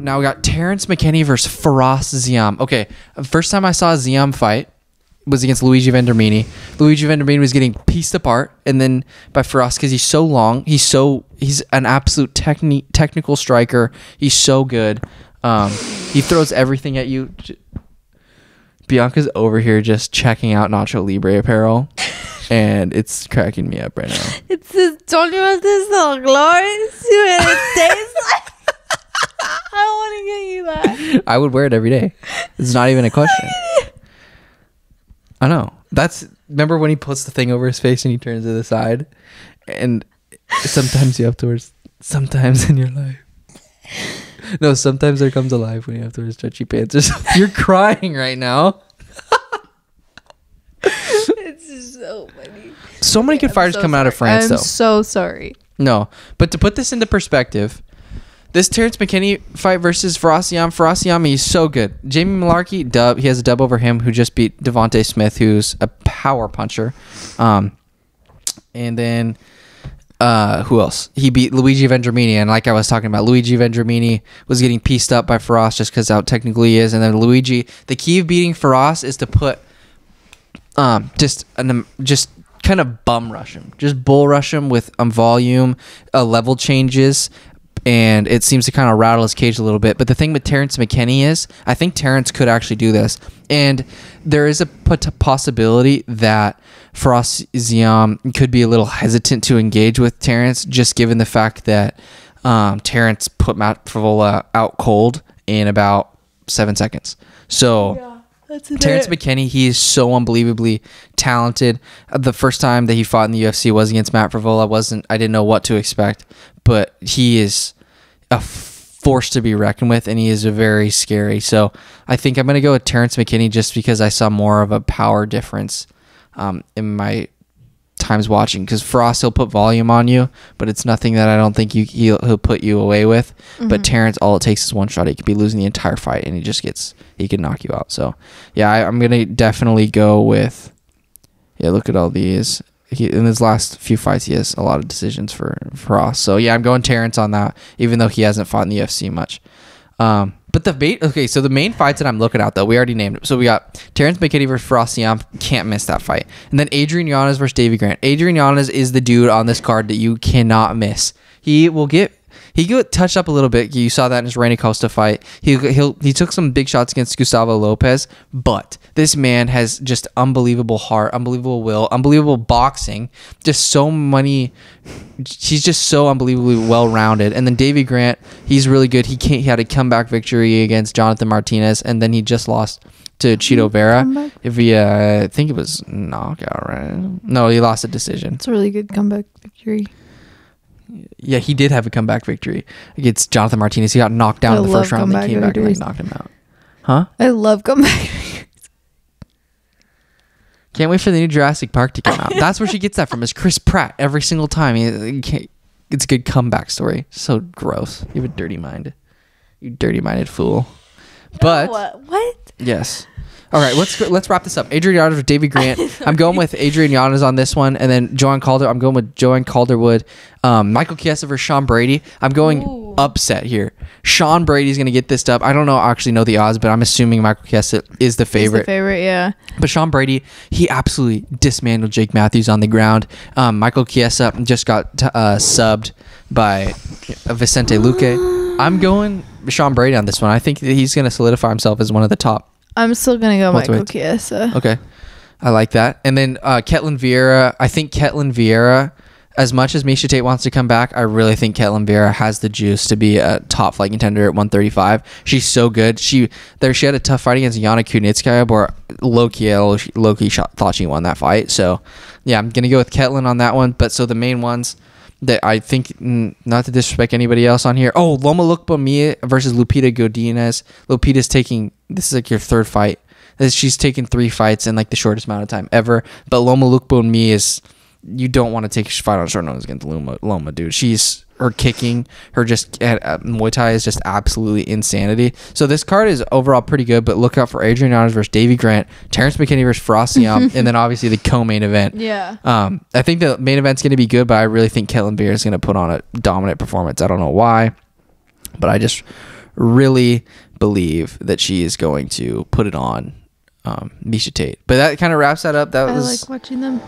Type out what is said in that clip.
Now we got Terrance McKinney versus Firas Ziam. Okay, first time I saw a Ziam fight was against Luigi Vendramini. Luigi Vendramini was getting pieced apart, and then by Firas because he's so long. He's an absolute technical striker. He's so good. He throws everything at you. Bianca's over here just checking out Nacho Libre apparel, and it's cracking me up right now. It's just talking about this so glorious. See what it tastes like. I want to get you that. I would wear it every day. It's not even a question. I know. Remember when he puts the thing over his face and he turns to the side? And sometimes you have to wear, sometimes in your life. No, sometimes there comes a life when you have to wear stretchy pants. You're crying right now. It's so funny. So many good fighters coming out of France, though. I'm so sorry. No, but to put this into perspective, this Terrance McKinney fight versus Firas Ziam, he's so good. Jamie Malarkey, dub. He has a dub over him who just beat Devontae Smith, who's a power puncher. And then who else? He beat Luigi Vendramini, and like I was talking about, Luigi Vendramini was getting pieced up by Firas just because how technically he is. And then Luigi, the key of beating Firas is to put just kind of bum rush him, just bull rush him with volume, level changes. And it seems to kind of rattle his cage a little bit. But the thing with Terrance McKinney is, I think Terrance could actually do this. And there is a possibility that Firas Ziam could be a little hesitant to engage with Terrance, just given the fact that Terrance put Matt Favola out cold in about 7 seconds. So Terrance McKinney, he is so unbelievably talented. The first time that he fought in the UFC was against Matt Favola. I didn't know what to expect. But he is a force to be reckoned with, and he is very scary. So I think I'm going to go with Terrance McKinney just because I saw more of a power difference in my times watching. Because Firas, he'll put volume on you, but it's nothing that I don't think he'll put you away with. Mm-hmm. But Terrance, all it takes is one shot. He could be losing the entire fight, and he can knock you out. So yeah, I'm going to definitely go with, look at all these. In his last few fights, he has a lot of decisions for Firas. So yeah, I'm going Terrance on that, even though he hasn't fought in the UFC much. But the main fights that I'm looking at, though, we already named it. So we got Terrance McKinney versus Firas Ziam. Can't miss that fight. And then Adrian Yanez versus Davey Grant. Adrian Yanez is the dude on this card that you cannot miss. He got touched up a little bit. You saw that in his Rene Costa fight. He took some big shots against Gustavo Lopez, but this man has just unbelievable heart, unbelievable will, unbelievable boxing. He's just so unbelievably well-rounded. And then Davey Grant, he's really good. He had a comeback victory against Jonathan Martinez, and then he just lost to Chito Vera. I think it was knockout, right? No, he lost a decision. It's a really good comeback victory. Yeah, he did have a comeback victory against Jonathan Martinez. He got knocked down in the first round, and they came back and knocked him out. Huh? I love comeback victories. Can't wait for the new Jurassic Park to come out. That's where she gets that from, is Chris Pratt every single time. It's a good comeback story. So gross. You have a dirty mind. You dirty-minded fool. But what? Yes. All right, let's wrap this up. Adrian Yanez with Davey Grant. I'm going with Adrian Yanez on this one, and then I'm going with Joanne Calderwood. Michael Chiesa versus Sean Brady. I'm going upset here. Sean Brady's going to get this dub. I don't actually know the odds, but I'm assuming Michael Chiesa is the favorite. He's the favorite, yeah. But Sean Brady, he absolutely dismantled Jake Matthews on the ground. Michael Chiesa just got subbed by Vicente Luque. I'm going Sean Brady on this one. I think that he's going to solidify himself as one of the top. I'm still going to go Michael Chiesa. Okay. I like that. And then Ketlin Vieira. I think Ketlin Vieira, as much as Miesha Tate wants to come back, I really think Ketlin Vieira has the juice to be a top flight contender at 135. She's so good. She had a tough fight against Yana Kunitskaya, but low-key thought she won that fight. So, yeah, I'm going to go with Ketlin on that one. But so the main ones that I think, not to disrespect anybody else on here. Oh, Loma Lookboonmee versus Lupita Godinez. Lupita's this is like your third fight. She's taken 3 fights in like the shortest amount of time ever. But Loma Lookboonmee is, you don't want to take a fight on short notice against Loma, dude. Her kicking, her just Muay Thai is just absolutely insanity. So this card is overall pretty good, but look out for Adrian Yanez versus Davey Grant, Terrance McKinney versus Firas Ziam, and then obviously the co-main event. Yeah. I think the main event's going to be good, but I really think Ketlin Vieira is going to put on a dominant performance. I don't know why, but I just really believe that she is going to put it on Misha Tate. But that kind of wraps that up. I like watching them.